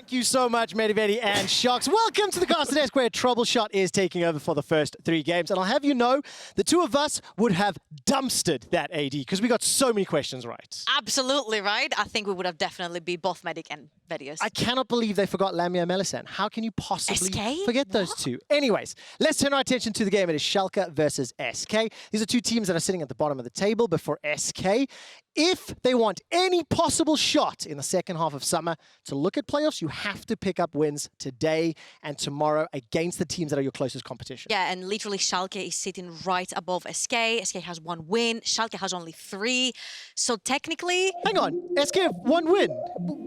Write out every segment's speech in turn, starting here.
Thank you so much, Medivedi and Shocks. Welcome to the Caster Desk, where Troubleshot is taking over for the first 3 games. And I'll have you know, the two of us would have dumpstered that AD because we got so many questions right. Absolutely right. I think we would have definitely be both Medic and Vedios. I cannot believe they forgot Lamia and Melisande. How can you possibly SK? forget those two? Anyways, let's turn our attention to the game. It is Schalke versus SK. These are two teams that are sitting at the bottom of the table before SK. If they want any possible shot in the second half of summer to look at playoffs, you have to pick up wins today and tomorrow against the teams that are your closest competition. Yeah, and literally Schalke is sitting right above SK. SK has 1 win. Schalke has only 3. So technically... Hang on, SK have 1 win.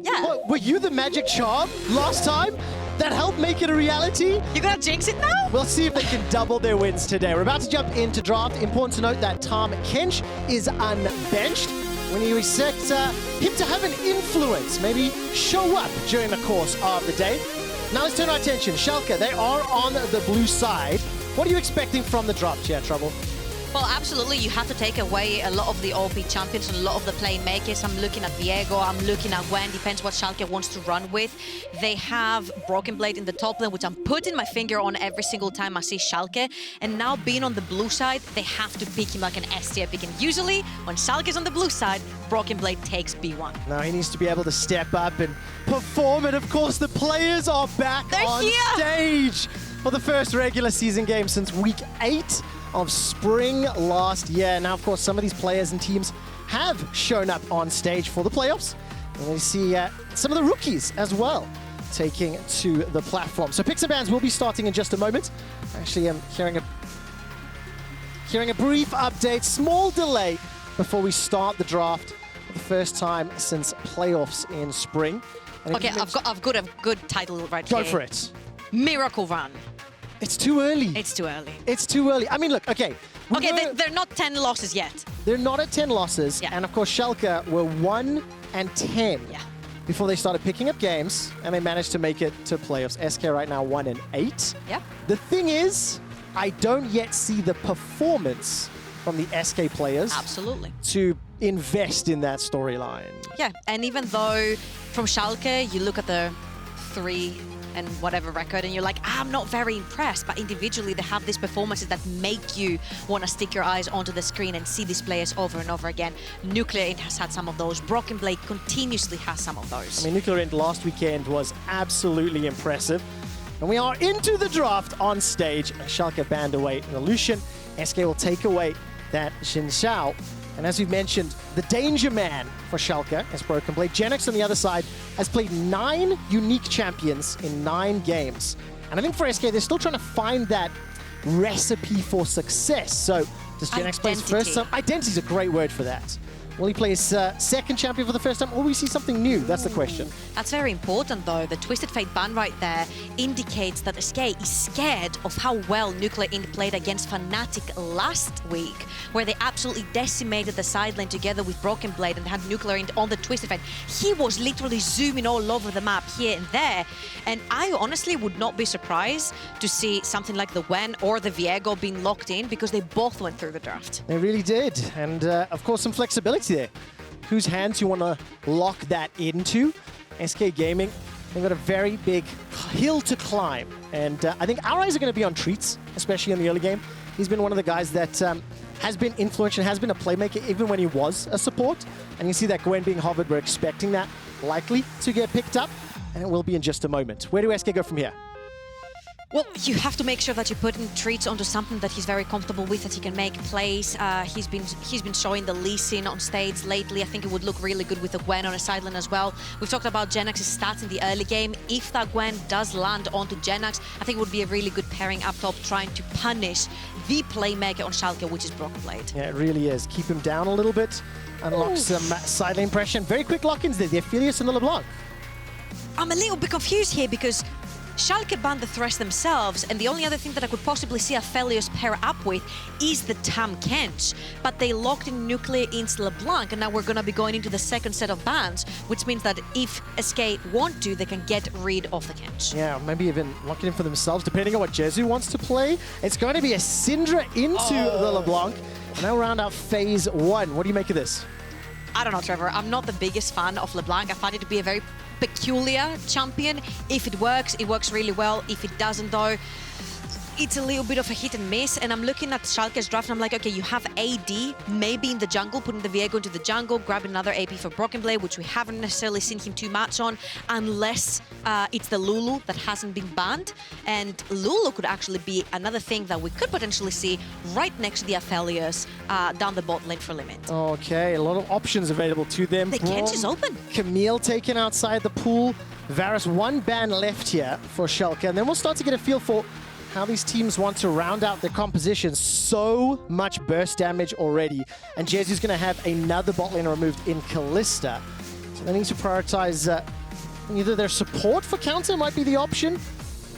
Yeah. What, were you the magic charm last time that helped make it a reality? You're gonna jinx it now? We'll see if they can double their wins today. We're about to jump into draft. Important to note that Tom Kench is unbenched. When you expect him to have an influence, maybe show up during the course of the day. Now let's turn our attention. Schalke, they are on the blue side. What are you expecting from the draft here, Trouble? Well, absolutely. You have to take away a lot of the OP champions and a lot of the playmakers. I'm looking at Viego, I'm looking at Gwen, depends what Schalke wants to run with. They have BrokenBlade in the top lane, which I'm putting my finger on every single time I see Schalke. And now being on the blue side, they have to pick him like an S tier pick. And usually, when Schalke is on the blue side, BrokenBlade takes B1. Now he needs to be able to step up and perform. And of course, the players are back on stage for the first regular season game since week 8 of spring last year. Now, of course, some of these players and teams have shown up on stage for the playoffs. And we see some of the rookies as well taking to the platform. So picks and bans will be starting in just a moment. Actually, I'm hearing a brief update, small delay before we start the draft for the first time since playoffs in spring. And Okay, I've got a good title right Go here. for it. Miracle Run. It's too early. It's too early. It's too early. I mean, look, okay. Okay, they're not 10 losses yet. They're not at 10 losses. Yeah. And of course, Schalke were 1 and 10 before they started picking up games, and they managed to make it to playoffs. SK right now 1 and 8. Yeah. The thing is, I don't yet see the performance from the SK players Absolutely. to invest in that storyline. Yeah, and even though from Schalke, you look at the 3 and whatever record, and you're like, I'm not very impressed, but individually they have these performances that make you want to stick your eyes onto the screen and see these players over and over again. NUCLEARINT has had some of those. BrokenBlade continuously has some of those. I mean, NUCLEARINT last weekend was absolutely impressive. And we are into the draft on stage. Schalke banned away the LeeSin. SK will take away that Xin Xiao. And as we've mentioned, the danger man for Schalke is BrokenBlade. Jenax on the other side has played 9 unique champions in 9 games. And I think for SK, they're still trying to find that recipe for success. So does Jenax play his first time? Identity is a great word for that. Will he play his second champion for the first time, or will we see something new? That's the question. That's very important, though. The Twisted Fate ban right there indicates that SK is scared of how well NUCLEARINT played against Fnatic last week, where they absolutely decimated the side lane together with BrokenBlade and had NUCLEARINT on the Twisted Fate. He was literally zooming all over the map here and there, and I honestly would not be surprised to see something like the Gwen or the Viego being locked in, because they both went through the draft. They really did, and of course some flexibility there. Whose hands you want to lock that into? SK Gaming, they've got a very big hill to climb. And I think our eyes are going to be on Treatz, especially in the early game. He's been one of the guys that has been influential, has been a playmaker even when he was a support. And you see that Gwen being hovered, we're expecting that likely to get picked up. And it will be in just a moment. Where do SK go from here? Well, you have to make sure that you put in Treatz onto something that he's very comfortable with, that he can make plays. He's been showing the LeeSin on stage lately. I think it would look really good with a Gwen on a sideline as well. We've talked about Jenax's stats in the early game. If that Gwen does land onto Jenax, I think it would be a really good pairing up top, trying to punish the playmaker on Schalke, which is BrokenBlade. Yeah, it really is. Keep him down a little bit, unlock some side lane pressure. And very quick lock-ins there, the Aphelios and the Lablanc. I'm a little bit confused here because Schalke banned the Thresh themselves, and the only other thing that I could possibly see Aphelios pair up with is the Tam Kench. But they locked in NUCLEARINT's Lablanc, and now we're going to be going into the second set of bans, which means that if SK want to, they can get rid of the Kench. Yeah, maybe even lock it in for themselves, depending on what Jezu wants to play. It's going to be a Syndra into the Lablanc. And now round out phase 1. What do you make of this? I don't know, Trevor. I'm not the biggest fan of Lablanc. I find it to be a very peculiar champion. If it works really well. If it doesn't though, it's a little bit of a hit and miss. And I'm looking at Schalke's draft and I'm like, okay, you have AD maybe in the jungle, putting the Viego into the jungle, grabbing another AP for BrokenBlade, which we haven't necessarily seen him too much on, unless it's the Lulu that hasn't been banned. And Lulu could actually be another thing that we could potentially see right next to the Aphelios down the bot lane for Limit. Okay, a lot of options available to them. The catch is open. Camille taken outside the pool. Varus, one ban left here for Schalke. And then we'll start to get a feel for how these teams want to round out their composition. So much burst damage already. And Jezu's going to have another bot lane removed in Kalista. So they need to prioritize either their support for counter might be the option.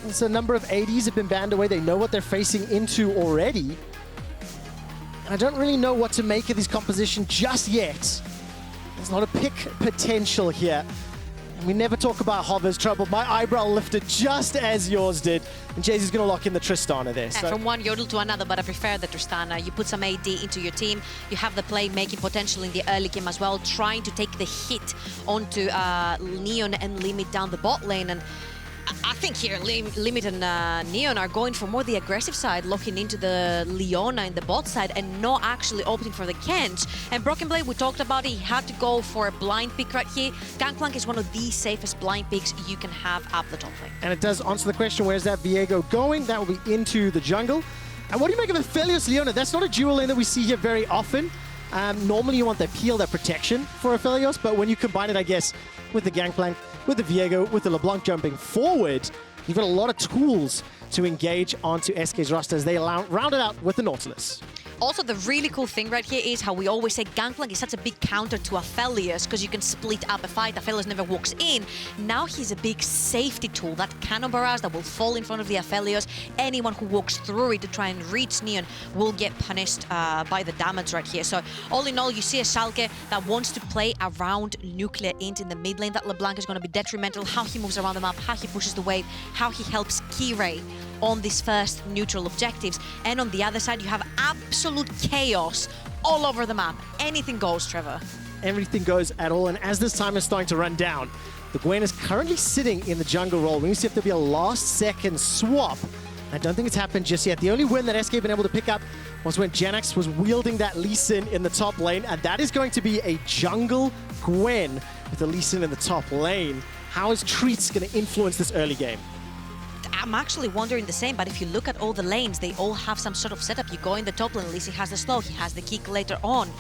There's a number of ADs have been banned away. They know what they're facing into already. And I don't really know what to make of this composition just yet. There's a lot of pick potential here. We never talk about Hover's trouble. My eyebrow lifted just as yours did. And Jezu's going to lock in the Tristana there. So. From one Yodel to another, but I prefer the Tristana. You put some AD into your team. You have the playmaking potential in the early game as well, trying to take the hit onto Neon and Limit down the bot lane. And I think here Limit and Neon are going for more the aggressive side, locking into the Leona in the bot side and not actually opting for the Kench. And BrokenBlade, we talked about it, he had to go for a blind pick right here. Gangplank is one of the safest blind picks you can have up the top lane. And it does answer the question, where's that Viego going? That will be into the jungle. And what do you make of Aphelios Leona? That's not a dual lane that we see here very often. Normally you want that peel, that protection for Aphelios, but when you combine it, I guess, with the Gangplank, with the Viego, with the Lablanc jumping forward, you've got a lot of tools to engage onto SK's roster as they round it out with the Nautilus. Also, the really cool thing right here is how we always say Gangplank is such a big counter to Aphelios because you can split up a fight. Aphelios never walks in. Now he's a big safety tool, that cannon barrage that will fall in front of the Aphelios. Anyone who walks through it to try and reach Neon will get punished by the damage right here. So all in all, you see a Schalke that wants to play around NUCLEARINT in the mid lane. That Lablanc is going to be detrimental. How he moves around the map, how he pushes the wave, how he helps Kirei on these first neutral objectives. And on the other side, you have absolute chaos all over the map. Anything goes, Trevor. Everything goes at all. And as this time is starting to run down, the Gwen is currently sitting in the jungle role. We need to see if there'll be a last-second swap. I don't think it's happened just yet. The only win that SK have been able to pick up was when Jenax was wielding that LeeSin in the top lane. And that is going to be a jungle Gwen with the LeeSin in the top lane. How is Treatz going to influence this early game? I'm actually wondering the same, but if you look at all the lanes, they all have some sort of setup. You go in the top lane, LeeSin has the slow, he has the kick later on.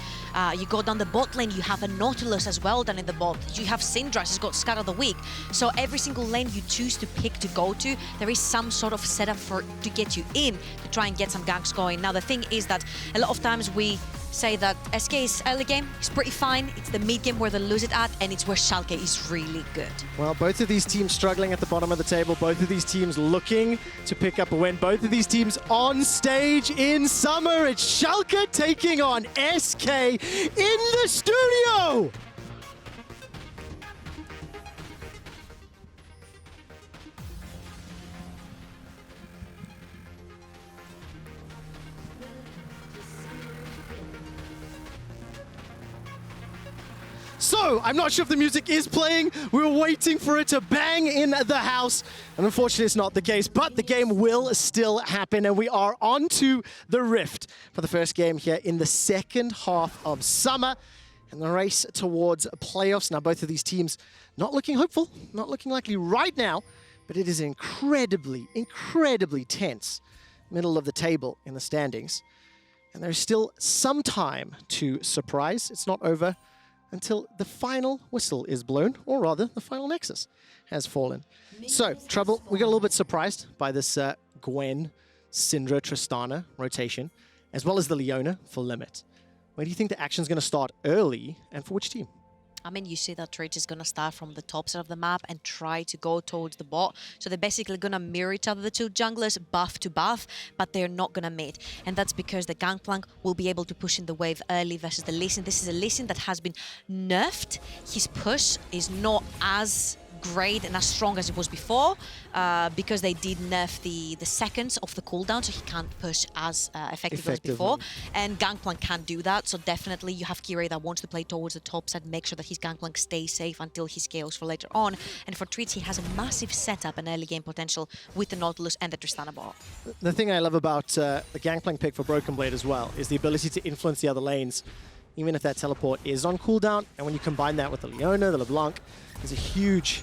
You go down the bot lane, you have a Nautilus as well down in the bot. You have Syndra, he's got Scar of the Week. So every single lane you choose to pick to go to, there is some sort of setup to get you in to try and get some ganks going. Now the thing is that a lot of times we say that SK's early game is pretty fine. It's the mid game where they lose it at, and it's where Schalke is really good. Well, both of these teams struggling at the bottom of the table. Both of these teams looking to pick up a win. Both of these teams on stage in summer. It's Schalke taking on SK in the studio. So, I'm not sure if the music is playing. We were waiting for it to bang in the house. And unfortunately, it's not the case. But the game will still happen. And we are on to the Rift for the first game here in the second half of summer. And the race towards playoffs. Now, both of these teams not looking hopeful, not looking likely right now. But it is incredibly, incredibly tense middle of the table in the standings. And there's still some time to surprise. It's not over until the final whistle is blown, or rather, the final Nexus has fallen. So, Trouble, we got a little bit surprised by this Gwen, Syndra, Tristana rotation, as well as the Leona for Limit. Where do you think the action's going to start early, and for which team? I mean, you see that Treatz is going to start from the top side of the map and try to go towards the bot. So they're basically going to mirror each other, the two junglers, buff to buff, but they're not going to meet. And that's because the Gangplank will be able to push in the wave early versus the LeeSin. This is a LeeSin that has been nerfed. His push is not as great and as strong as it was before because they did nerf the seconds of the cooldown, so he can't push as effectively as before. And Gangplank can't do that, so definitely you have Kirei that wants to play towards the top side, make sure that his Gangplank stays safe until he scales for later on. And for Treatz, he has a massive setup and early game potential with the Nautilus and the Tristana bot. The thing I love about the Gangplank pick for BrokenBlade as well is the ability to influence the other lanes, even if that teleport is on cooldown. And when you combine that with the Leona, the Lablanc, there's a huge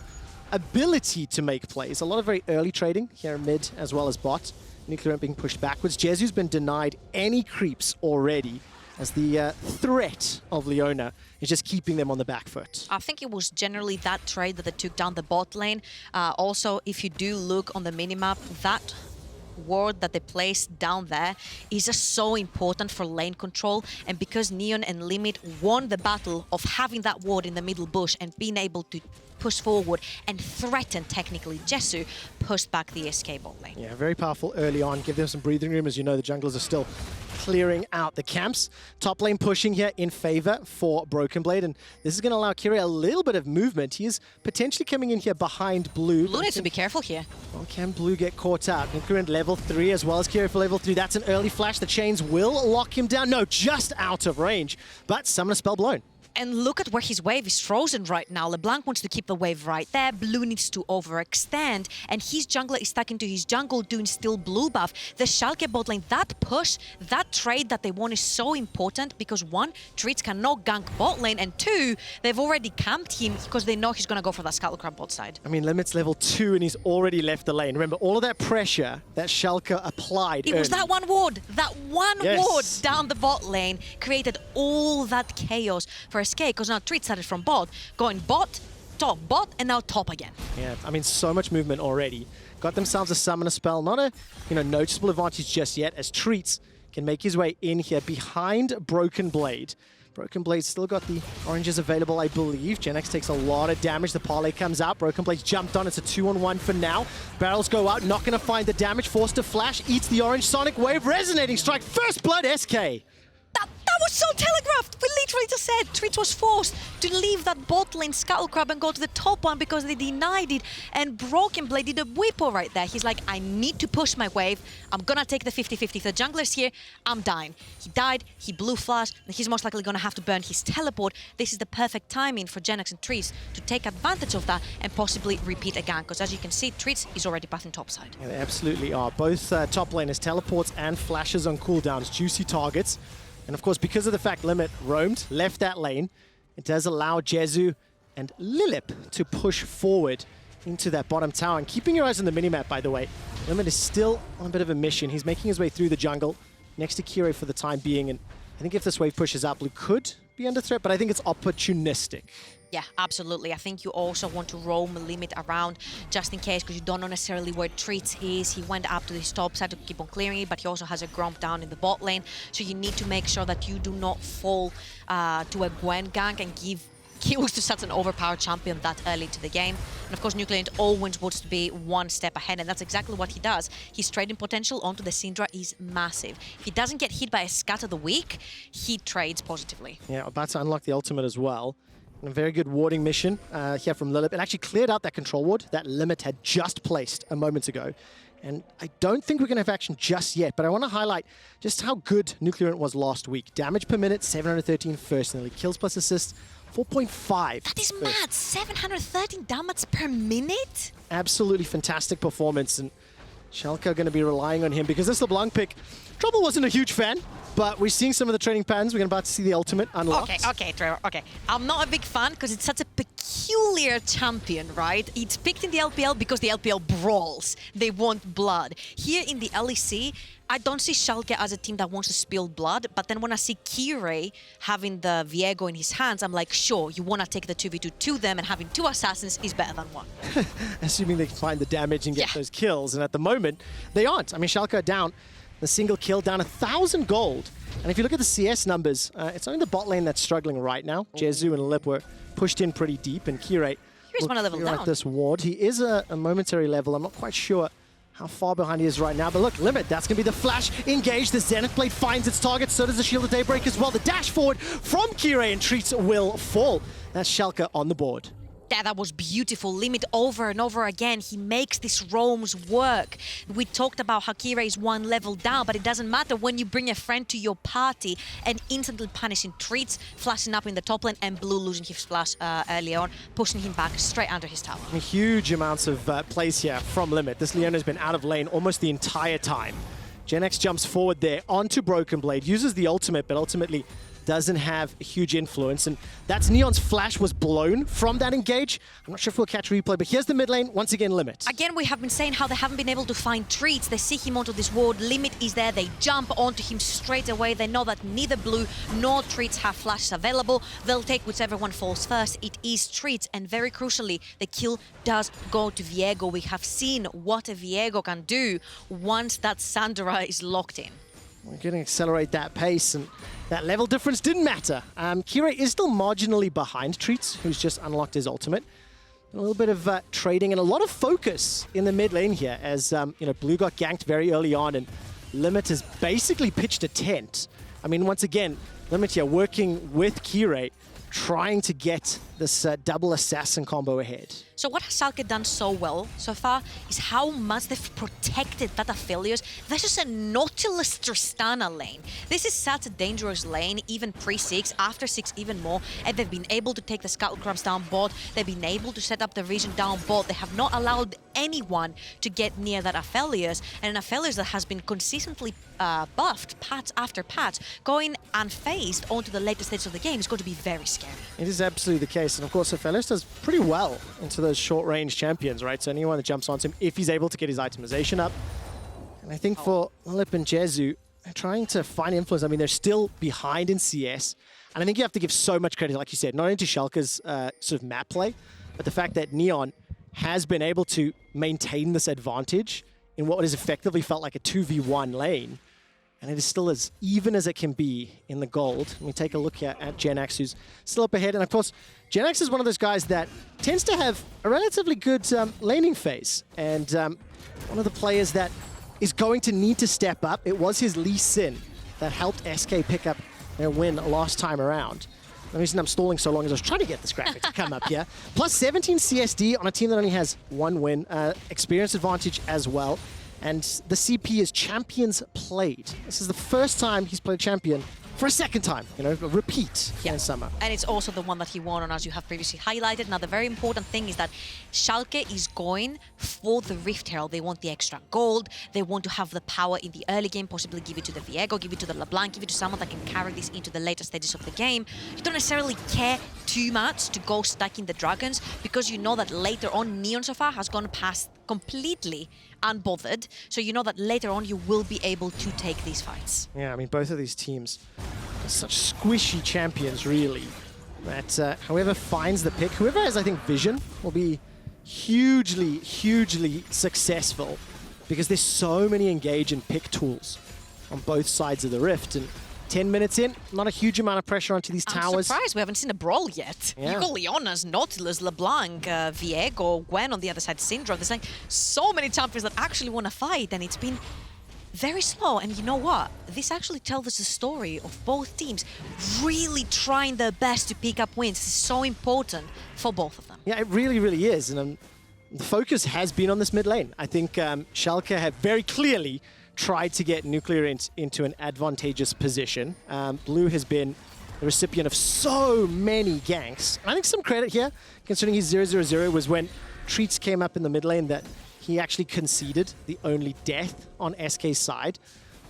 ability to make plays. A lot of very early trading here in mid as well as bot. NUCLEARINT being pushed backwards. Jezu's been denied any creeps already, as the threat of Leona is just keeping them on the back foot. I think it was generally that trade that they took down the bot lane. Also, if you do look on the minimap, that ward that they placed down there is just so important for lane control. And because Neon and Limit won the battle of having that ward in the middle bush and being able to push forward and threaten technically Jezu, pushed back the SK bot lane. Yeah, very powerful early on. Give them some breathing room. As you know, the junglers are still clearing out the camps. Top lane pushing here in favor for BrokenBlade, and this is going to allow Kirei a little bit of movement. He is potentially coming in here behind Blue. Blue needs to be careful here. Well, can Blue get caught out? NUCLEARINT level 3 as well as Kirei for level 3. That's an early flash. The chains will lock him down. No, just out of range, but Summoner Spell blown. And look at where his wave is frozen right now. LeBlanc wants to keep the wave right there. Blue needs to overextend. And his jungler is stuck into his jungle doing still blue buff. The Schalke bot lane, that push, that trade that they want is so important because one, Treatz cannot gank bot lane. And two, they've already camped him because they know he's going to go for that Skullcrab bot side. I mean, Limit's level 2 and he's already left the lane. Remember, all of that pressure that Schalke applied It was that one ward. That one ward down the bot lane created all that chaos for SK, because now Treatz started from bot, going bot, and now top again. Yeah, I mean, so much movement already. Got themselves a Summoner Spell. Not a noticeable advantage just yet, as Treatz can make his way in here behind BrokenBlade. BrokenBlade's still got the oranges available, I believe. Jenax takes a lot of damage. The parlay comes out. BrokenBlade's jumped on. It's a 2-on-1 for now. Barrels go out, not going to find the damage. Forced to flash, eats the orange Sonic Wave. Resonating Strike, first blood SK. That was so telegraphed. We literally just said Treatz was forced to leave that bot lane Skullcrab and go to the top one because they denied it. And BrokenBlade did a whippo right there. He's like, I need to push my wave. I'm gonna take the 50-50. If the jungler's here, I'm dying. He died, he blue flash, and he's most likely gonna have to burn his teleport. This is the perfect timing for Jenax and Treatz to take advantage of that and possibly repeat a gank. Because as you can see, Treatz is already buffing topside. Yeah, they absolutely are. Both top laners, teleports and flashes on cooldowns, juicy targets. And of course, because of the fact Limit roamed, left that lane, it does allow Jezu and Lilipp to push forward into that bottom tower. And keeping your eyes on the minimap, by the way, Limit is still on a bit of a mission. He's making his way through the jungle next to Kirei for the time being. And I think if this wave pushes up, Blue could be under threat, but I think it's opportunistic. Yeah, absolutely. I think you also want to roam Limit around just in case, because you don't know necessarily where Treatz is. He went up to his top side to keep on clearing it, but he also has a Gromp down in the bot lane. So you need to make sure that you do not fall to a Gwen gank and give kills to such an overpowered champion that early into the game. And of course, NUCLEARINT always wants to be one step ahead, and that's exactly what he does. His trading potential onto the Syndra is massive. If he doesn't get hit by a Scatter the Weak, he trades positively. Yeah, about to unlock the ultimate as well. And a very good warding mission here from Lilipp. It actually cleared out that control ward that Limit had just placed a moment ago. And I don't think we're going to have action just yet, but I want to highlight just how good NUCLEARINT was last week. Damage per minute, 713 first, nearly kills plus assists, 4.5. That is mad, 713 damage per minute? Absolutely fantastic performance, and Schalke are going to be relying on him because this LeBlanc pick, Trouble wasn't a huge fan, but we're seeing some of the trading patterns. We're about to see the ultimate unlocked. Okay, Trevor, okay. I'm not a big fan because it's such a peculiar champion, right? It's picked in the LPL because the LPL brawls. They want blood. Here in the LEC, I don't see Schalke as a team that wants to spill blood, but then when I see Kirei having the Viego in his hands, I'm like, sure, you want to take the 2v2 to them, and having 2 assassins is better than 1. Assuming they can find the damage and get those kills, and at the moment, they aren't. I mean, Schalke are down. The single kill down 1,000 gold. And if you look at the CS numbers, it's only the bot lane that's struggling right now. Jezu and Lilipp were pushed in pretty deep, and Kirei will level down. This ward. He is a momentary level. I'm not quite sure how far behind he is right now. But look, Limit, that's going to be the flash. Engage. The Zenith Blade finds its target. So does the Shield of Daybreak as well. The dash forward from Kirei, and Treatz will fall. That's Schalke on the board. Yeah, that was beautiful. Limit over and over again. He makes these roams work. We talked about how Kirei is one level down, but it doesn't matter when you bring a friend to your party and instantly punishing Treatz, flashing up in the top lane, and Blue losing his flash early on, pushing him back straight under his tower. Huge amounts of plays here from Limit. This Leona has been out of lane almost the entire time. Jenax jumps forward there onto BrokenBlade, uses the ultimate, but ultimately doesn't have a huge influence, and that's Neon's flash was blown from that engage. I'm not sure if we'll catch replay, but here's the mid lane, once again Limit. Again, we have been saying how they haven't been able to find Treatz. They see him onto this ward, Limit is there, they jump onto him straight away. They know that neither Blue nor Treatz have flashes available. They'll take whichever one falls first. It is Treatz, and very crucially, the kill does go to Viego. We have seen what a Viego can do once that Syndra is locked in. We're going to accelerate that pace, and that level difference didn't matter. Kirei is still marginally behind Treatz, who's just unlocked his ultimate. A little bit of trading and a lot of focus in the mid lane here, as Blue got ganked very early on, and Limit has basically pitched a tent. I mean, once again, Limit here working with Kirei, trying to get this double assassin combo ahead. So what has Schalke done so well so far is how much they've protected that Aphelios versus a Nautilus Tristana lane. This is such a dangerous lane, even pre-6, after 6 even more, and they've been able to take the Scuttle Crabs down bot, they've been able to set up the region down bot, they have not allowed anyone to get near that Aphelios, and an Aphelios that has been consistently buffed patch after patch, going unfazed onto the later stages of the game is going to be very scary. It is absolutely the case, and of course Aphelios does pretty well into those short-range champions, right? So anyone that jumps onto him, if he's able to get his itemization up. And I think for Lilipp and Jezu, they're trying to find influence. I mean, they're still behind in CS, and I think you have to give so much credit, like you said, not only to Schalke's sort of map play, but the fact that Neon has been able to maintain this advantage in what has effectively felt like a 2v1 lane. And it is still as even as it can be in the gold. Let me take a look at Jenax, who's still up ahead. And of course, Jenax is one of those guys that tends to have a relatively good laning phase. And one of the players that is going to need to step up, it was his LeeSin that helped SK pick up their win last time around. The reason I'm stalling so long is I was trying to get this graphic to come up here. Plus 17 CSD on a team that only has 1 win. Experience advantage as well. And the CP is champions played. This is the first time he's played champion for a second time, a repeat in summer. And it's also the one that he won on, as you have previously highlighted. Now, the very important thing is that Schalke is going for the Rift Herald. They want the extra gold. They want to have the power in the early game, possibly give it to the Viego, give it to the Lablanc, give it to someone that can carry this into the later stages of the game. You don't necessarily care too much to go stacking the dragons, because you know that later on, Neon so far has gone past completely unbothered. So you know that later on you will be able to take these fights. Yeah, I mean, both of these teams are such squishy champions, really, that whoever finds the pick, whoever has, I think, vision, will be hugely, hugely successful, because there's so many engage and pick tools on both sides of the rift. And 10 minutes in, not a huge amount of pressure onto these towers. I'm surprised we haven't seen a brawl yet. Yeah. You got Leona's, Nautilus, Lablanc, Viego, Gwen on the other side, Syndra. There's like so many champions that actually want to fight, and it's been very slow. And you know what? This actually tells us the story of both teams really trying their best to pick up wins. This is so important for both of them. Yeah, it really, really is. And the focus has been on this mid lane. I think Schalke have very clearly tried to get NUCLEARINT into an advantageous position. Blue has been the recipient of so many ganks. I think some credit here, considering his 0-0-0 was when Treatz came up in the mid lane, that he actually conceded the only death on SK's side.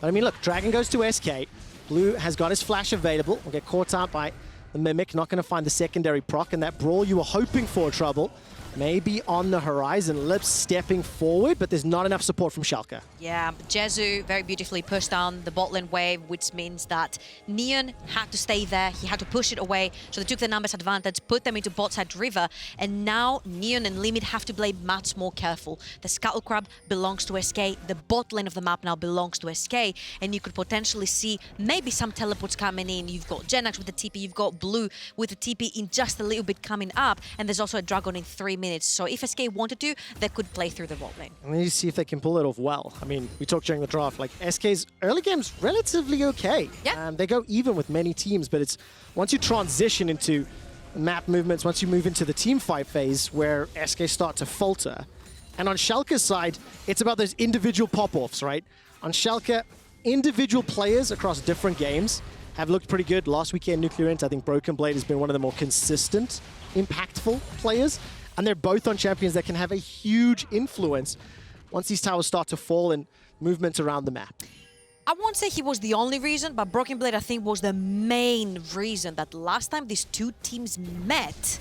But I mean, look, Dragon goes to SK. Blue has got his flash available. Will get caught out by the Mimic, not going to find the secondary proc, and that brawl you were hoping for, Trouble, maybe on the horizon. Lips stepping forward, but there's not enough support from Schalke. Yeah, Jezu very beautifully pushed down the bot lane wave, which means that Neon had to stay there. He had to push it away, so they took the numbers advantage, put them into bot side river, and now Neon and Limit have to play much more careful. The Scuttle Crab belongs to SK, the bot lane of the map now belongs to SK, and you could potentially see maybe some teleports coming in. You've got Jenax with the TP, you've got Blue with the TP in just a little bit coming up, and there's also a Dragon in 3 minutes. So if SK wanted to, they could play through the bot lane. And then you see if they can pull it off well. I mean, we talked during the draft, like SK's early game's relatively okay. Yeah. They go even with many teams, but it's once you transition into map movements once you move into the team fight phase where SK start to falter. And on Schalke's side, it's about those individual pop-offs, right? On Schalke, individual players across different games have looked pretty good. Last weekend, NUCLEARINT, I think BrokenBlade has been one of the more consistent, impactful players. And they're both on champions that can have a huge influence once these towers start to fall and movements around the map. I won't say he was the only reason, but BrokenBlade, I think, was the main reason that last time these two teams met,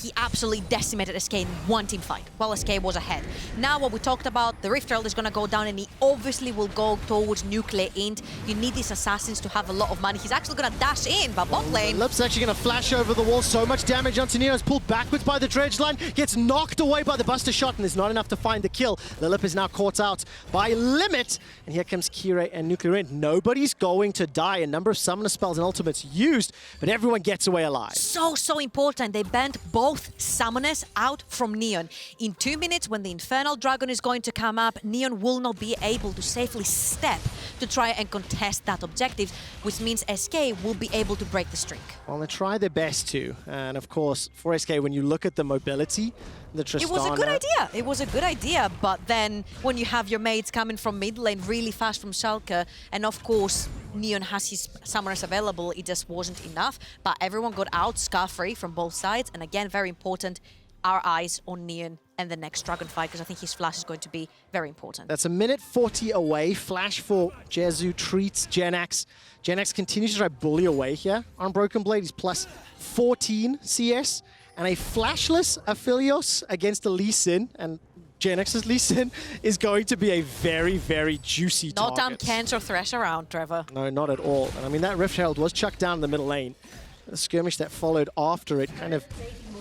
he absolutely decimated SK in one team fight while SK was ahead. Now what we talked about, the Rift Herald is going to go down and he obviously will go towards NUCLEARINT. You need these assassins to have a lot of money. He's actually going to dash in, but bot lane. Lilipp's actually going to flash over the wall. So much damage onto Neo. Is pulled backwards by the dredge line. Gets knocked away by the buster shot and there's not enough to find the kill. Lilipp is now caught out by Limit. And here comes Kirei and NUCLEARINT. Nobody's going to die. A number of summoner spells and ultimates used, but everyone gets away alive. So important. They banned both summoners out from Neon. In 2 minutes, when the Infernal Dragon is going to come up, Neon will not be able to safely step to try and contest that objective, which means SK will be able to break the streak. Well, they try their best to. And of course, for SK, when you look at the mobility, the Tristana... It was a good idea. It was a good idea. But then when you have your mates coming from mid lane really fast from Schalke, and of course, Neon has his summoners available, it just wasn't enough. But everyone got out scar-free from both sides. And again, very important, our eyes on Neon and the next Dragon fight, because I think his flash is going to be very important. That's 1:40 away. Flash for Jezu, Treatz, Jenax. Jenax continues to try bully away here on BrokenBlade. He's plus 14 CS. And a flashless Aphelios against the LeeSin. And Jenax's LeeSin is going to be a very, very juicy target. No time cancer thresh around, Trevor. No, not at all. And I mean, that Rift Herald was chucked down in the middle lane. The skirmish that followed after it kind of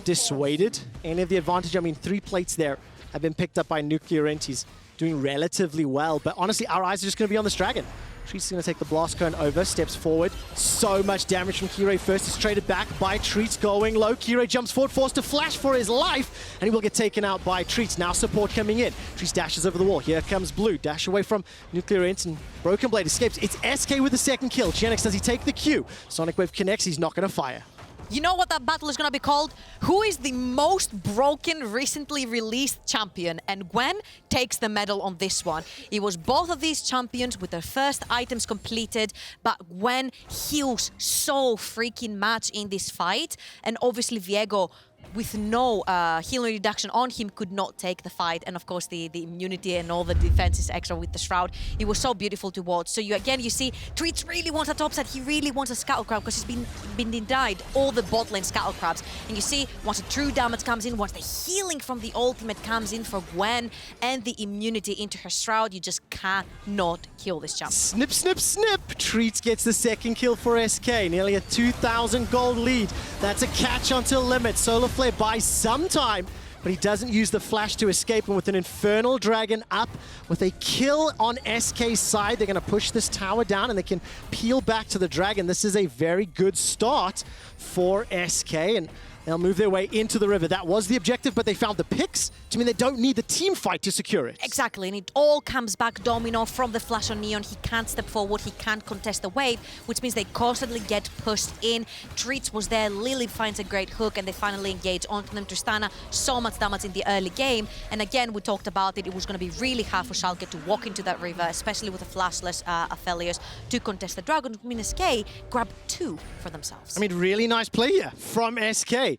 dissuaded any of the advantage. I mean, 3 plates there have been picked up by NUCLEARINT. He's doing relatively well, but honestly, our eyes are just going to be on this dragon. Treatz is going to take the blast cone over, steps forward. So much damage from Kirei. First is traded back by Treatz going low. Kirei jumps forward, forced to flash for his life, and he will get taken out by Treatz. Now support coming in. Treatz dashes over the wall. Here comes Blue. Dash away from NUCLEARINT, and BrokenBlade escapes. It's SK with the second kill. Jenax, does he take the Q? Sonic Wave connects. He's not going to fire. You know what that battle is going to be called? Who is the most broken recently released champion? And Gwen takes the medal on this one. It was both of these champions with their first items completed, but Gwen heals so freaking much in this fight. And obviously Viego, with no healing reduction on him, could not take the fight. And of course the immunity and all the defenses extra with the Shroud. It was so beautiful to watch. So you see Treatz really wants a topside. He really wants a Scuttle Crab because he's been denied all the bot lane Scuttle Crabs. And you see, once the true damage comes in, once the healing from the ultimate comes in for Gwen and the immunity into her Shroud, you just cannot kill this champ. Snip, snip, snip! Treatz gets the second kill for SK. Nearly a 2,000 gold lead. That's a catch until limit. Solar Flare buys some time, but he doesn't use the flash to escape, and with an Infernal Dragon up with a kill on SK's side, they're going to push this tower down and they can peel back to the Dragon. This is a very good start for SK, and they'll move their way into the river. That was the objective, but they found the picks to mean they don't need the team fight to secure it. Exactly, and it all comes back domino from the flash on Neon. He can't step forward, he can't contest the wave, which means they constantly get pushed in. Treatz was there, Lilipp finds a great hook, and they finally engage onto them. Tristana, so much damage in the early game, and again, we talked about it, it was going to be really hard for Schalke to walk into that river, especially with a flashless Aphelios to contest the Dragon. I mean, SK grabbed 2 for themselves. I mean, really nice play here from SK.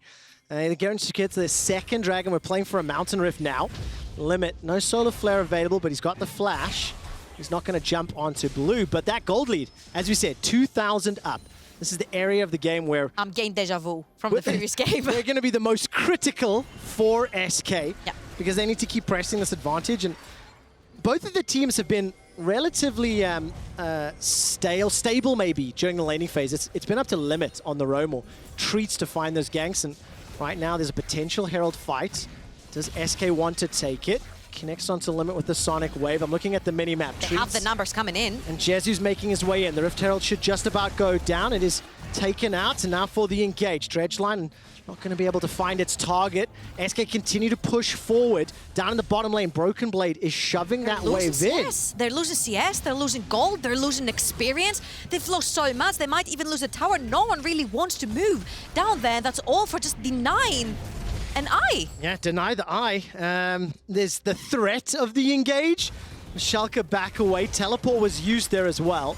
They're going to get to the second Dragon. We're playing for a Mountain Rift now. Limit, no Solar Flare available, but he's got the flash. He's not going to jump onto Blue, but that gold lead, as we said, 2,000 up. This is the area of the game where... I'm getting deja vu from the previous game. They're going to be the most critical for SK, because they need to keep pressing this advantage. And both of the teams have been relatively stable maybe during the laning phase. It's been up to Limit on the roam or Treatz to find those ganks, and right now there's a potential Herald fight. Does SK want to take it? Connects onto Limit with the Sonic Wave. I'm looking at the mini-map. They have the numbers coming in. And Jezu's making his way in. The Rift Herald should just about go down. It is taken out, and now for the engage. Dredgeline not going to be able to find its target. SK continue to push forward. Down in the bottom lane, BrokenBlade is shoving that wave in. CS. They're losing CS, they're losing gold, they're losing experience. They've lost so much, they might even lose a tower. No one really wants to move down there. That's all for just denying an eye. Yeah, deny the eye. There's the threat of the engage. Schalke back away. Teleport was used there as well.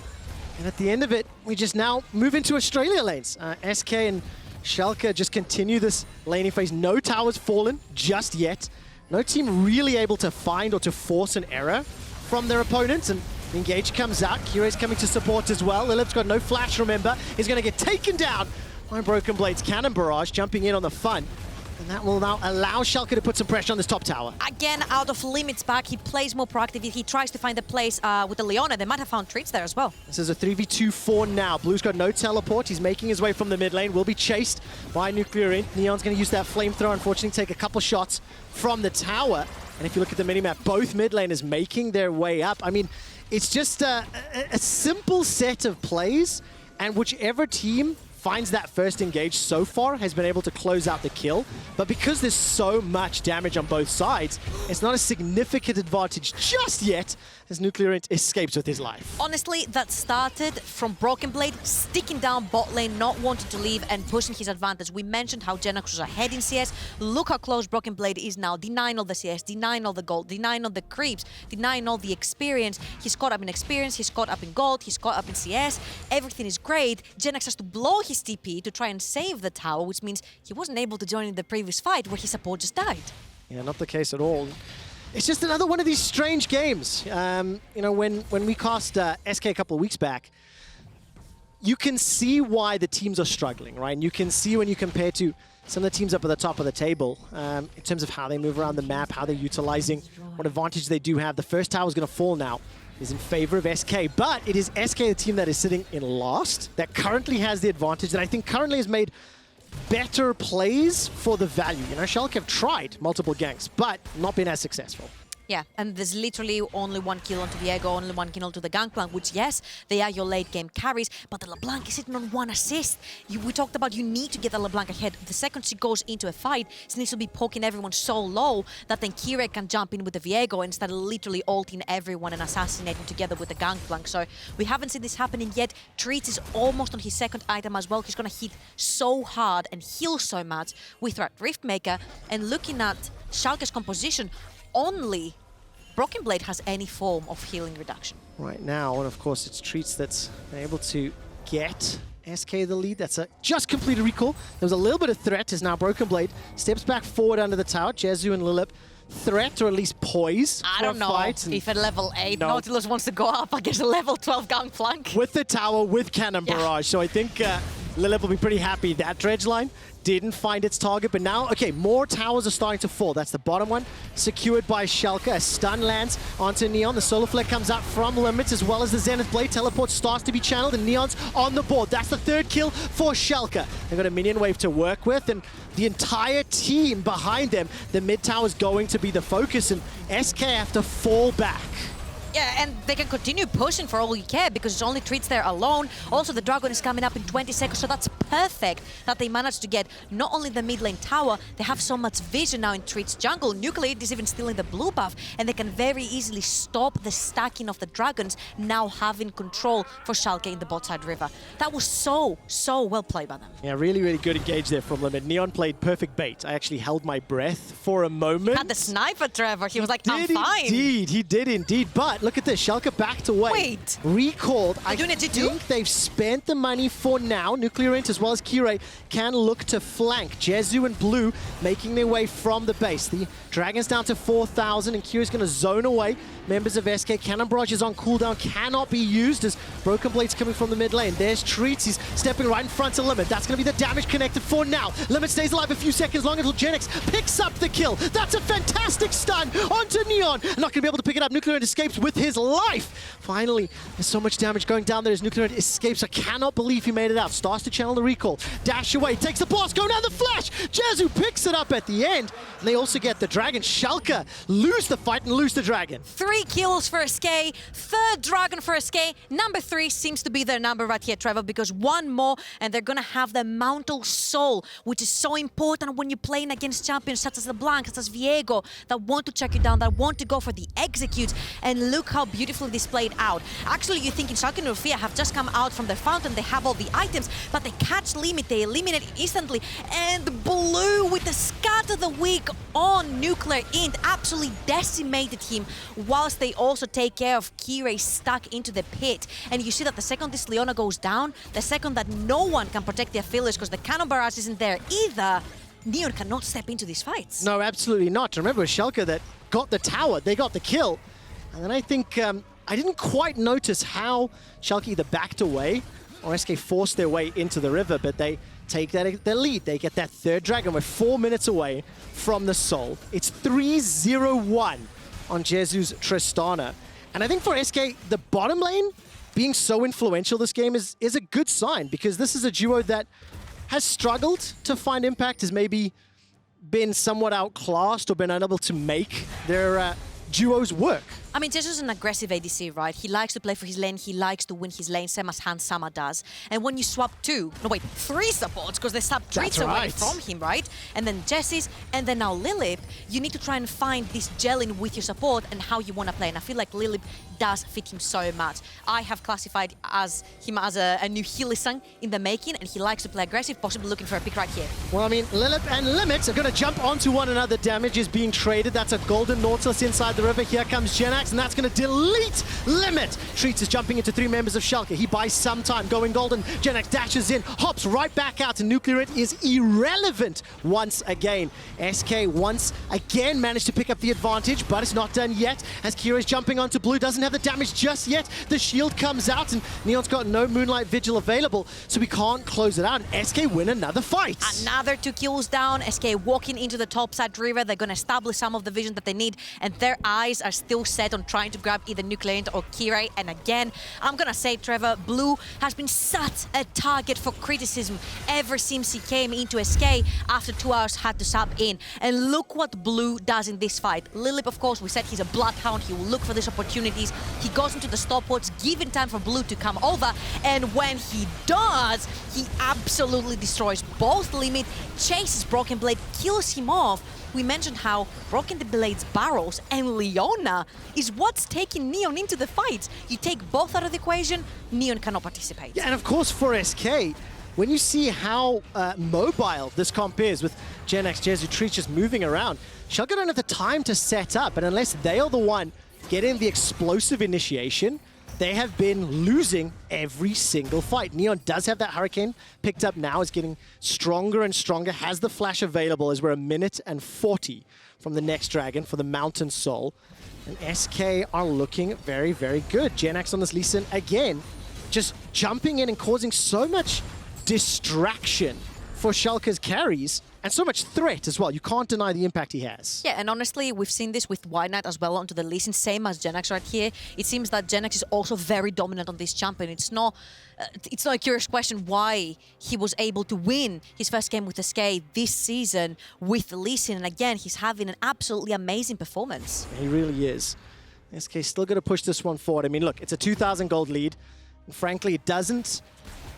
And at the end of it, we just now move into Australia lanes. SK and Schalke just continue this laning phase. No towers fallen just yet. No team really able to find or to force an error from their opponents. And the engage comes out. Kirei's coming to support as well. Lilipp's got no flash, remember. He's going to get taken down by BrokenBlade's cannon barrage, jumping in on the fun. And that will now allow Schalke to put some pressure on this top tower. Again, out of limits back, he plays more proactively. He tries to find a place with the Leona. They might have found Treatz there as well. This is a 3v2 now. Blue's got no teleport. He's making his way from the mid lane. Will be chased by NUCLEARINT. Neon's going to use that flamethrower, unfortunately take a couple shots from the tower. And if you look at the minimap, both mid laners making their way up. I mean, it's just a simple set of plays, and whichever team finds that first engage so far has been able to close out the kill. But because there's so much damage on both sides, it's not a significant advantage just yet as NUCLEARINT escapes with his life. Honestly, that started from BrokenBlade sticking down bot lane, not wanting to leave and pushing his advantage. We mentioned how Jenax was ahead in CS. Look how close BrokenBlade is now, denying all the CS, denying all the gold, denying all the creeps, denying all the experience. He's caught up in experience, he's caught up in gold, he's caught up in CS. Everything is great. Jenax has to blow his TP to try and save the tower, which means he wasn't able to join in the previous fight where his support just died. Yeah, not the case at all. It's just another one of these strange games. You know, when we cast SK a couple of weeks back, you can see why the teams are struggling, right? And you can see when you compare to some of the teams up at the top of the table in terms of how they move around the map, how they're utilizing what advantage they do have. The first tower is going to fall now. Is in favor of SK, but it is SK, the team that is sitting in last, that currently has the advantage, that I think currently has made better plays for the value. You know, Schalke have tried multiple ganks, but not been as successful. Yeah, and there's literally only one kill onto Viego, only one kill onto the Gangplank, which, yes, they are your late game carries, but the Lablanc is sitting on one assist. We talked about you need to get the Lablanc ahead. The second she goes into a fight, she needs to be poking everyone so low that then Kirei can jump in with the Viego and start literally ulting everyone and assassinating together with the Gangplank. So we haven't seen this happening yet. Treatz is almost on his second item as well. He's going to hit so hard and heal so much with that Riftmaker. And looking at Schalke's composition, only BrokenBlade has any form of healing reduction. Right now, and of course it's Treatz that's been able to get SK the lead. That's a just completed recall. There was a little bit of threat as now BrokenBlade steps back forward under the tower. Jezu and Lilipp threat, or at least poise. I don't know if at level 8 Nautilus wants to go up against a level 12 Gangplank. With the tower, with cannon barrage. So I think Lilipp will be pretty happy. That dredge line didn't find its target, but now, okay, more towers are starting to fall. That's the bottom one, secured by Schalke. A stun lands onto Neon. The Solar Flare comes out from limits, as well as the Zenith Blade. Teleport starts to be channeled, and Neon's on the board. That's the third kill for Schalke. They've got a minion wave to work with, and the entire team behind them, the mid tower is going to be the focus, and SK have to fall back. Yeah, and they can continue pushing for all you care because it's only Treatz there alone. Also, the Dragon is coming up in 20 seconds, so that's perfect that they managed to get not only the mid lane tower, they have so much vision now in Treatz jungle. NUCLEARINT is even still in the blue buff, and they can very easily stop the stacking of the dragons, now having control for Schalke in the bot side river. That was so well played by them. Yeah, really, really good engage there from Limit. Neon played perfect bait. I actually held my breath for a moment. He had the sniper, Trevor. He was like, I'm fine. He did indeed. But look at this. Schalke backed away. Wait. Recalled. I think they've spent the money for now. NUCLEARINT as well as Kirei can look to flank. Jezu and Blue making their way from the base. The Dragon's down to 4,000 and Kirei's going to zone away members of SK. Cannon Barrage is on cooldown, cannot be used as BrokenBlade's coming from the mid lane. There's Treatz, he's stepping right in front of Limit. That's going to be the damage connected for now. Limit stays alive a few seconds longer until Jenax picks up the kill. That's a fantastic stun onto Neon. Not going to be able to pick it up. NUCLEARINT escapes with his life. Finally, there's so much damage going down there as NUCLEARINT escapes. I cannot believe he made it out. Starts to channel the the recall. Dash away, takes the boss, going down the flash. Jezu picks it up at the end. And they also get the dragon. Schalke lose the fight and lose the dragon. 3 kills for SK, 3rd dragon for SK. Number 3 seems to be their number right here, Trevor, because one more and they're gonna have the Mantle Soul, which is so important when you're playing against champions such as Lablanc, such as Viego, that want to check you down, that want to go for the executes. And look how beautifully this played out. Actually, you're thinking Schalke and Rufia have just come out from their fountain, they have all the items, but they catch Limit, they eliminate it instantly. And Blue with the Scat of the Week on NUCLEARINT absolutely decimated him, whilst they also take care of Kirei stuck into the pit. And you see that the second this Leona goes down, the second that no one can protect the Aphelios because the cannon barrage isn't there either, Neon cannot step into these fights. No, absolutely not. Remember, Schalke that got the tower, they got the kill. And then I think, I didn't quite notice how Schalke either backed away or SK forced their way into the river, but they take their lead. They get that 3rd dragon. We're 4 minutes away from the soul. It's 3-0-1 on Jezu's Tristana. And I think for SK, the bottom lane being so influential this game is a good sign, because this is a duo that has struggled to find impact, has maybe been somewhat outclassed or been unable to make their duos work. I mean, Jezu's an aggressive ADC, right? He likes to play for his lane, he likes to win his lane, same as Hans Sama does. And when you swap 3 supports, because they swap Treatz away from him, right? And then Jesse's, and then now Lilipp, you need to try and find this gelling with your support and how you want to play. And I feel like Lilipp does fit him so much. I have classified him as a new LeeSin in the making, and he likes to play aggressive, possibly looking for a pick right here. Well, I mean, Lilipp and Limit are going to jump onto one another. Damage is being traded. That's a golden Nautilus inside the river. Here comes Jenax, and that's going to delete Limit. Treatz is jumping into 3 members of Schalke. He buys some time, going golden. Jenax dashes in, hops right back out, and NUCLEARINT is irrelevant once again. SK once again managed to pick up the advantage, but it's not done yet, as Kirei's jumping onto Blue, doesn't have the damage just yet. The shield comes out, and Neon's got no Moonlight Vigil available, so we can't close it out, and SK win another fight. Another 2 kills down. SK walking into the top side river. They're going to establish some of the vision that they need, and their eyes are still set on trying to grab either NUCLEARINT or Kirei. And again, I'm gonna say, Trevor, Blue has been such a target for criticism ever since he came into SK after 2 hours had to sub in. And look what Blue does in this fight. Lilipp, of course, we said he's a bloodhound. He will look for these opportunities. He goes into the stopwatch, giving time for Blue to come over. And when he does, he absolutely destroys both Limit, chases BrokenBlade, kills him off. We mentioned how BrokenBlade's barrels and Leona is what's taking Neon into the fight. You take both out of the equation, Neon cannot participate. Yeah, and of course for SK, when you see how mobile this comp is with Jenax, Jezu, Treatz just moving around, Schalke don't have the time to set up, and unless they are the one getting the explosive initiation, they have been losing every single fight. Neon does have that Hurricane picked up now, is getting stronger and stronger, has the flash available as we're 1 minute and 40 from the next dragon for the Mountain Soul. And SK are looking very, very good. Jenax on this LeeSin again, just jumping in and causing so much distraction for Schalke's carries, and so much threat as well. You can't deny the impact he has. Yeah, and honestly, we've seen this with White Knight as well onto the LeeSin, same as Jenax right here. It seems that Jenax is also very dominant on this champion. It's not a curious question why he was able to win his first game with SK this season with LeeSin, and again, he's having an absolutely amazing performance. He really is. SK still got to push this one forward. I mean, look, it's a 2,000 gold lead, and frankly, it doesn't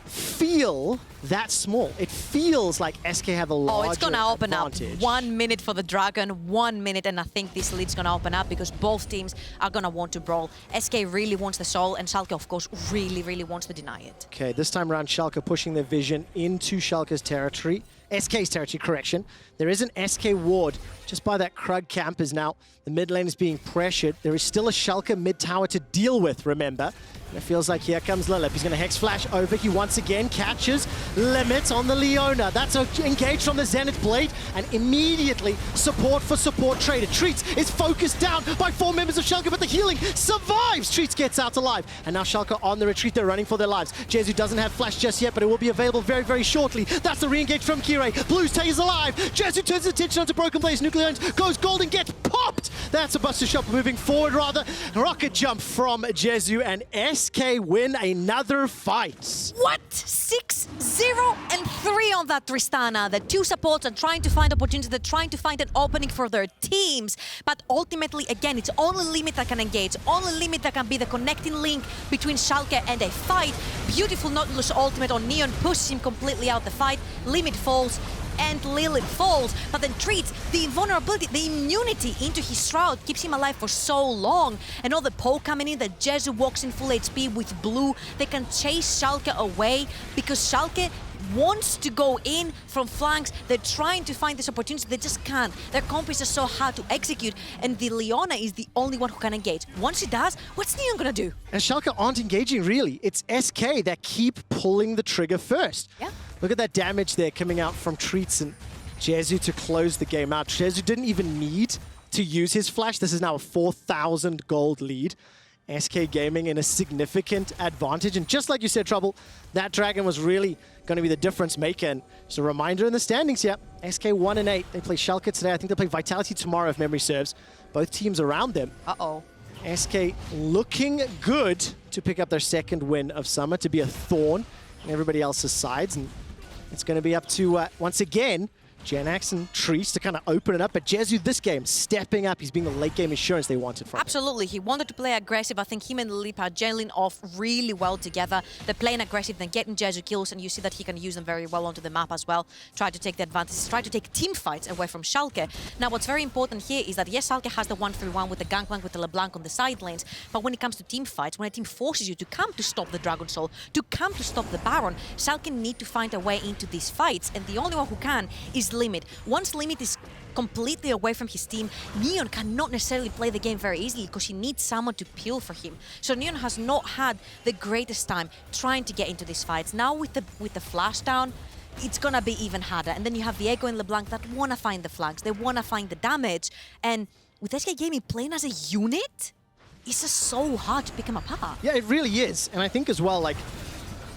feel that small. It feels like SK have a larger it's gonna open advantage. up. 1 minute for the Dragon, 1 minute, and I think this lead's gonna open up because both teams are gonna want to brawl. SK really wants the soul, and Schalke, of course, really, really wants to deny it. Okay, this time around, Schalke pushing their vision into Schalke's territory. SK's territory, correction. There is an SK ward just by that Krug camp is now. The mid lane is being pressured. There is still a Schalke mid tower to deal with, remember. And it feels like here comes Lilipp. He's going to Hex Flash over. He once again catches Limit on the Leona. That's engaged from the Zenith Blade, and immediately support for support traded. Treatz is focused down by 4 members of Schalke, but the healing survives. Treatz gets out alive. And now Schalke on the retreat. They're running for their lives. Jezu doesn't have Flash just yet, but it will be available very, very shortly. That's the re-engage from Kirei. Kirei. Blues stays alive. Jezu turns his attention onto BrokenBlade. NUCLEARINT goes gold and gets popped. That's a Buster Shot moving forward rather. Rocket jump from Jezu and SK win another fight. What? 6-0 and 3 on that Tristana. The two supports are trying to find opportunities. They're trying to find an opening for their teams. But ultimately, again, it's only Limit that can engage. Only Limit that can be the connecting link between Schalke and a fight. Beautiful Nautilus ultimate on Neon pushes him completely out the fight. Limit falls. And Lilipp falls, but then Treatz, the invulnerability, the immunity into his shroud keeps him alive for so long. And all the poke coming in, that Jezu walks in full HP with blue. They can chase Schalke away because Schalke wants to go in from flanks. They're trying to find this opportunity. They just can't. Their comp is just so hard to execute, and the Leona is the only one who can engage. Once she does, what's Neon gonna do? And Schalke aren't engaging really. It's SK that keep pulling the trigger first. Yeah. Look at that damage there coming out from Treatz and Jezu to close the game out. Jezu didn't even need to use his flash. This is now a 4,000 gold lead. SK Gaming in a significant advantage. And just like you said, Trouble, that Dragon was really going to be the difference maker. And just a reminder in the standings here, SK 1 and 8. They play Schalke today. I think they play Vitality tomorrow, if memory serves. Both teams around them. Uh-oh. SK looking good to pick up their second win of Summer, to be a thorn in everybody else's sides. And it's going to be up to, once again, Jenax and Treatz to kind of open it up. But Jezu this game, stepping up. He's being the late game insurance they wanted from him. Absolutely. He wanted to play aggressive. I think him and Leepp are gelling off really well together. They're playing aggressive, then getting Jezu kills, and you see that he can use them very well onto the map as well. Try to take the advantage, try to take team fights away from Schalke. Now, what's very important here is that, yes, Schalke has the 1-3-1 with the Gangplank, with the Lablanc on the side lanes, but when it comes to team fights, when a team forces you to come to stop the Dragon Soul, to come to stop the Baron, Schalke need to find a way into these fights, and the only one who can is Limit. Once Limit is completely away from his team, Neon cannot necessarily play the game very easily because he needs someone to peel for him. So Neon has not had the greatest time trying to get into these fights. Now with the flash down, it's gonna be even harder. And then you have Viego and Lablanc that wanna find the flanks, they wanna find the damage. And with SK Gaming playing as a unit, it's just so hard to pick them apart. Yeah, it really is. And I think as well, like,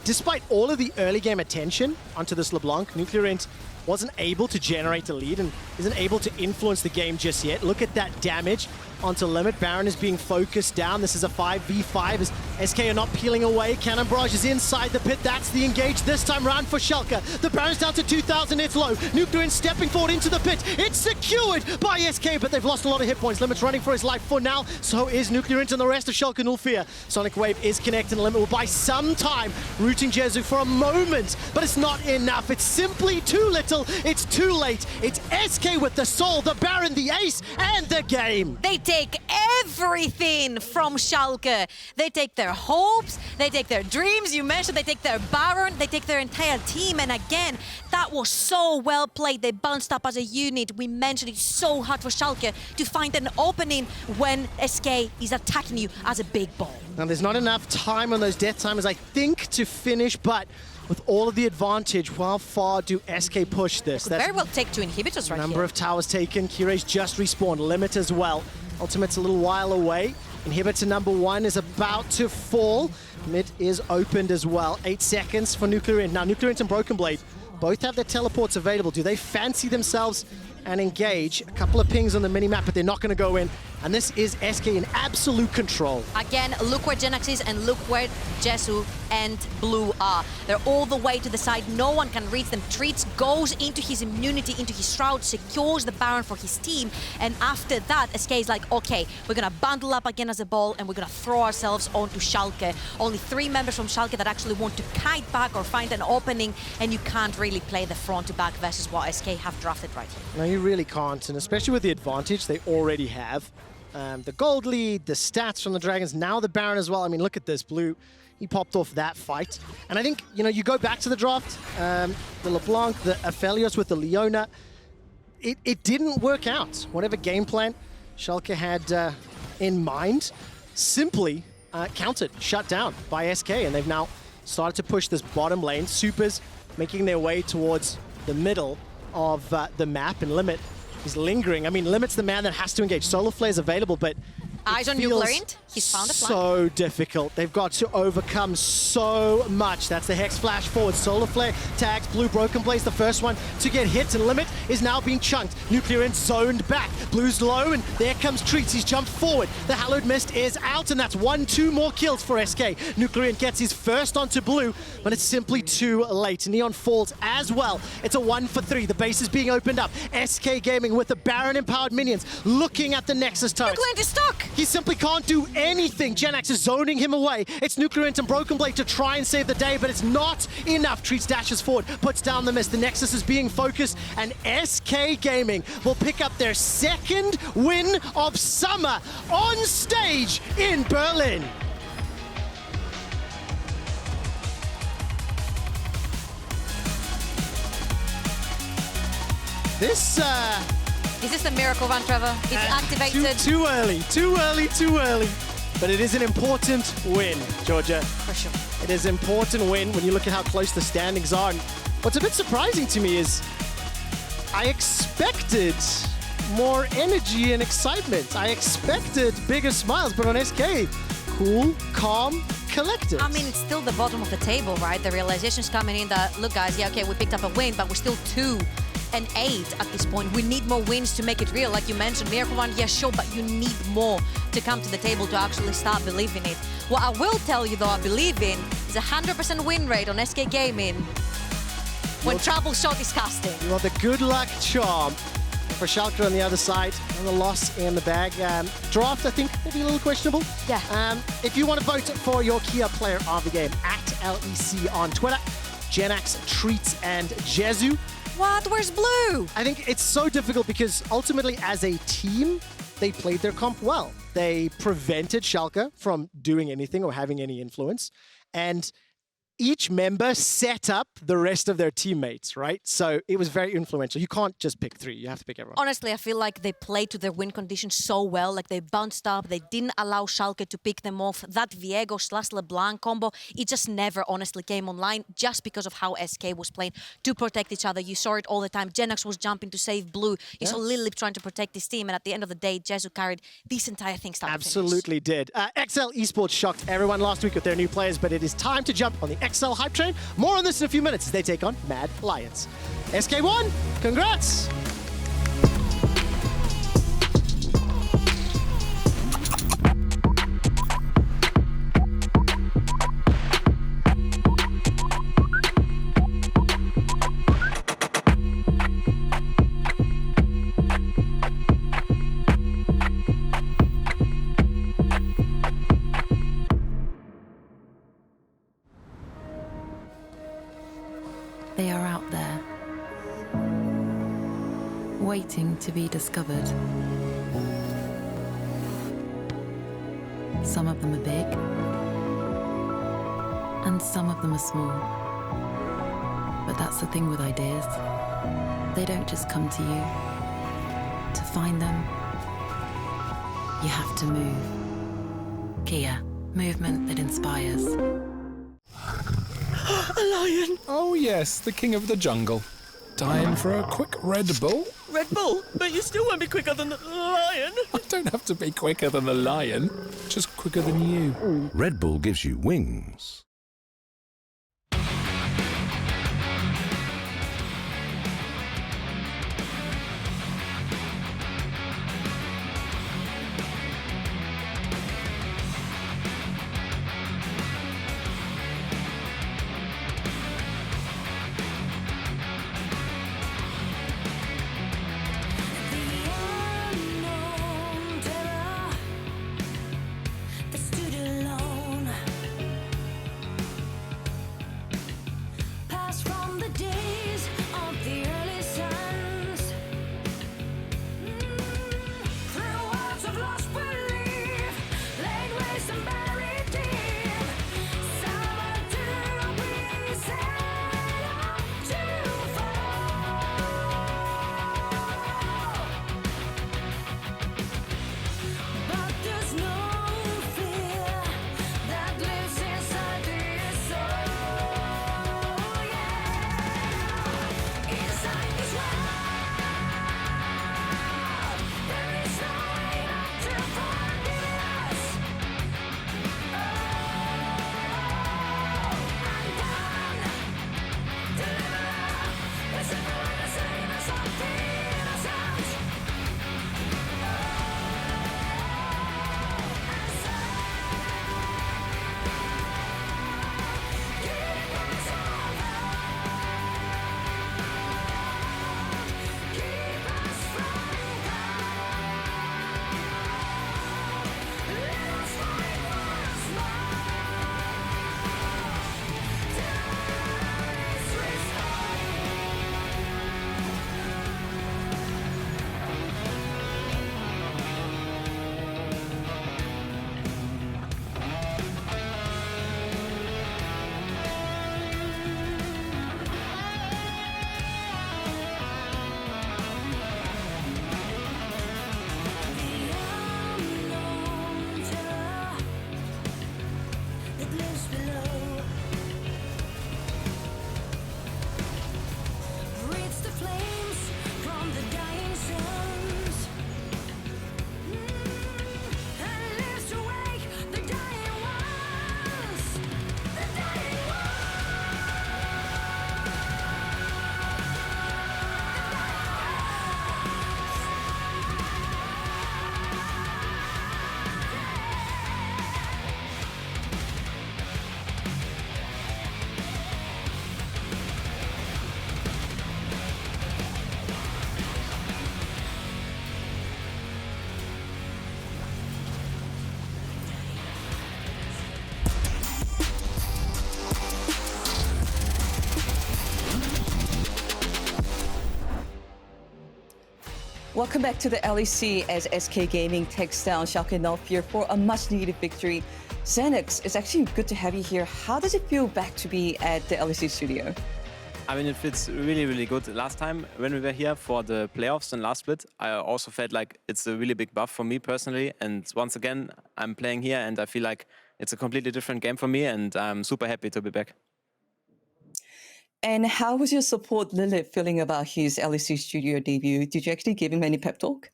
despite all of the early game attention onto this LeBlanc, NUCLEARINT wasn't able to generate a lead and isn't able to influence the game just yet. Look at that damage onto Limit. Baron is being focused down. This is a 5v5 as SK are not peeling away. Cannon Barrage is inside the pit. That's the engage this time round for Schalke. The Baron's down to 2,000. It's low. NUCLEARINT stepping forward into the pit. It's secured by SK, but they've lost a lot of hit points. Limit's running for his life for now. So is NUCLEARINT and the rest of Schalke. Null fear. Sonic Wave is connecting. Limit will buy some time, rooting Jezu for a moment, but it's not enough. It's simply too little. It's too late. It's SK with the soul, the Baron, the ace, and the game. They take everything from Schalke. They take their hopes, they take their dreams, you mentioned, they take their Baron, they take their entire team, and again, that was so well played. They bounced up as a unit. We mentioned it's so hard for Schalke to find an opening when SK is attacking you as a big ball. Now, there's not enough time on those death timers, I think, to finish, but with all of the advantage, how far do SK push this? Could very well take 2 inhibitors right here. Number of towers taken. Kirei's just respawned. Limit as well. Ultimate's a little while away. Inhibitor number 1 is about to fall. Mid is opened as well. 8 seconds for NUCLEARINT. Now, NUCLEARINT and BrokenBlade both have their teleports available. Do they fancy themselves and engage? A couple of pings on the mini-map, but they're not going to go in. And this is SK in absolute control. Again, look where Jenax is and look where Jezu and Blue are. They're all the way to the side. No one can reach them. Treatz goes into his immunity, into his shroud, secures the Baron for his team. And after that, SK is like, okay, we're going to bundle up again as a ball and we're going to throw ourselves onto Schalke. Only 3 members from Schalke that actually want to kite back or find an opening, and you can't really play the front to back versus what SK have drafted right here. No, you really can't, and especially with the advantage they already have. The gold lead, the stats from the Dragons, now the Baron as well. I mean, look at this. Blue, he popped off that fight. And I think, you know, you go back to the draft, the LeBlanc, the Aphelios with the Leona, it didn't work out. Whatever game plan Schalke had in mind, simply countered, shut down by SK, and they've now started to push this bottom lane. Supers making their way towards the middle of the map, and Limit is lingering. I mean, Limit's the man that has to engage. Solar Flare's available, but Eyes on NUCLEARINT. He's found a flank. So difficult. They've got to overcome so much. That's the Hex Flash forward. Solar Flare tags Blue. BrokenBlade's the first one to get hit, and Limit is now being chunked. NUCLEARINT zoned back. Blue's low, and there comes Treatz. He's jumped forward. The Hallowed Mist is out, and that's 1-2 more kills for SK. NUCLEARINT gets his first onto Blue, but it's simply too late. Neon falls as well. It's a 1-for-3. The base is being opened up. SK Gaming with the Baron-empowered minions looking at the Nexus turret. NUCLEARINT is stuck! He simply can't do anything. Jenax is zoning him away. It's NUCLEARINT and BrokenBlade to try and save the day, but it's not enough. Treatz dashes forward, puts down the mist. The Nexus is being focused, and SK Gaming will pick up their second win of summer on stage in Berlin. This is the miracle run, Trevor. It's activated. Too early. But it is an important win, Georgia. For sure. It is an important win when you look at how close the standings are. And what's a bit surprising to me is I expected more energy and excitement. I expected bigger smiles, but on SK, cool, calm, collected. I mean, it's still the bottom of the table, right? The realization's coming in that, look guys, yeah, okay, we picked up a win, but we're still 2-8 at this point. We need more wins to make it real. Like you mentioned, Miracle Run, yeah, sure, but you need more to come to the table to actually start believing it. What I will tell you, though, I believe in, is a 100% win rate on SK Gaming when Trouble Shot is casting. You want the good luck charm for Schalke on the other side, and the loss in the bag. Draft, I think, will be a little questionable. Yeah. If you want to vote for your Kia player of the game, at LEC on Twitter, Jenax, Treatz, and Jezu. What? Where's Blue? I think it's so difficult because ultimately, as a team, they played their comp well. They prevented Schalke from doing anything or having any influence. And each member set up the rest of their teammates, right? So it was very influential. You can't just pick 3. You have to pick everyone. Honestly, I feel like they played to their win conditions so well. Like they bounced up. They didn't allow Schalke to pick them off. That Viego / Lablanc combo, it just never honestly came online just because of how SK was playing to protect each other. You saw it all the time. Jenax was jumping to save Blue. You saw Lilipp trying to protect his team. And at the end of the day, Jezu carried this entire thing. Absolutely did. XL Esports shocked everyone last week with their new players, but it is time to jump on the XL hype train. More on this in a few minutes as they take on Mad Lions. SK1, congrats! They are out there, waiting to be discovered. Some of them are big, and some of them are small. But that's the thing with ideas. They don't just come to you. To find them, you have to move. Kia, movement that inspires. A lion! Oh yes, the king of the jungle. Time for a quick Red Bull? Red Bull? But you still won't be quicker than the lion! I don't have to be quicker than the lion, just quicker than you. Red Bull gives you wings. Welcome back to the LEC as SK Gaming takes down Schalke 04 for a much-needed victory. Jenax, it's actually good to have you here. How does it feel back to be at the LEC studio? I mean, it feels really, really good. Last time when we were here for the playoffs in last split, I also felt like it's a really big buff for me personally. And once again, I'm playing here and I feel like it's a completely different game for me and I'm super happy to be back. And how was your support Lilipp feeling about his LEC studio debut? Did you actually give him any pep talk?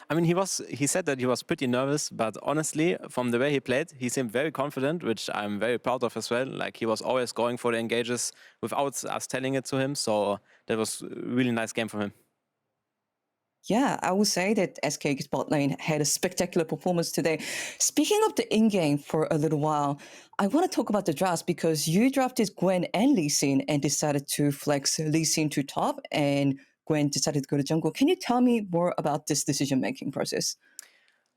I mean, he said that he was pretty nervous, but honestly, from the way he played, he seemed very confident, which I'm very proud of as well. Like, he was always going for the engages without us telling it to him, so that was a really nice game from him. Yeah, I would say that SK bot lane had a spectacular performance today. Speaking of the in-game for a little while, I want to talk about the drafts because you drafted Gwen and LeeSin and decided to flex LeeSin to top and Gwen decided to go to jungle. Can you tell me more about this decision-making process?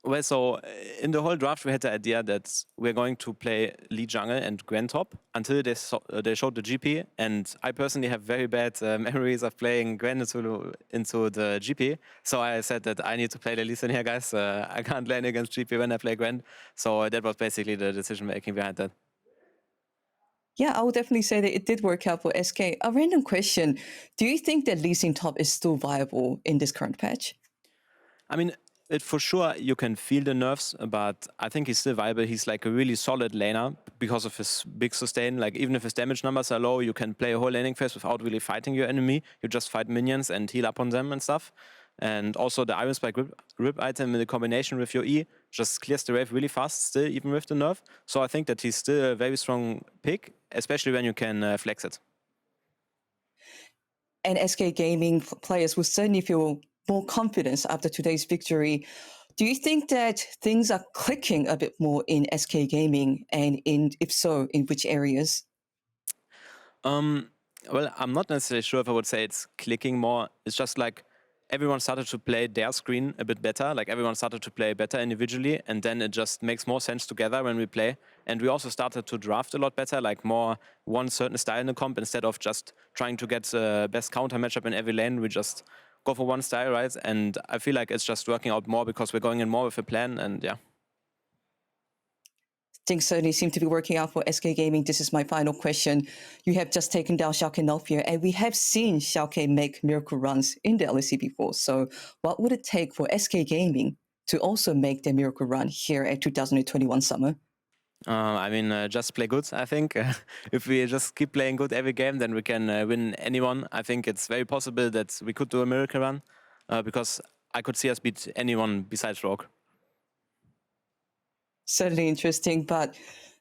Well, so in the whole draft, we had the idea that we're going to play Lee jungle and Gwen top until they showed the GP. And I personally have very bad memories of playing Gwen into the GP. So I said that I need to play the LeeSin here, guys. I can't lane against GP when I play Gwen. So that was basically the decision-making behind that. Yeah, I would definitely say that it did work out for SK. A random question. Do you think that LeeSin top is still viable in this current patch? I mean, for sure, you can feel the nerfs, but I think he's still viable. He's like a really solid laner because of his big sustain. Like, even if his damage numbers are low, you can play a whole laning phase without really fighting your enemy. You just fight minions and heal up on them and stuff. And also the Iron Spike rip item in the combination with your E just clears the wave really fast still, even with the nerf. So I think that he's still a very strong pick, especially when you can flex it. And SK Gaming players will certainly feel more confidence after today's victory. Do you think that things are clicking a bit more in SK Gaming, and if so, in which areas? Well, I'm not necessarily sure if I would say it's clicking more. It's just like everyone started to play their screen a bit better. Like, everyone started to play better individually, and then it just makes more sense together when we play. And we also started to draft a lot better, like more one certain style in the comp instead of just trying to get the best counter matchup in every lane. We just go for one style, right? And I feel like it's just working out more because we're going in more with a plan, and yeah. Things certainly seem to be working out for SK Gaming. This is my final question. You have just taken down Schalke 04, and we have seen Schalke make miracle runs in the LEC before. So what would it take for SK Gaming to also make their miracle run here at 2021 summer? I mean, just play good, I think. If we just keep playing good every game, then we can win anyone. I think it's very possible that we could do a miracle run because I could see us beat anyone besides Rogue. Certainly interesting, but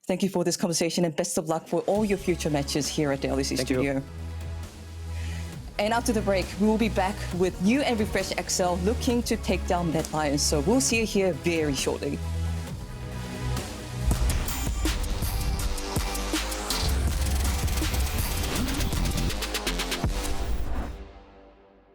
thank you for this conversation and best of luck for all your future matches here at the LEC studio. You. And after the break, we will be back with new and refreshed XL looking to take down Mad Lions. So we'll see you here very shortly.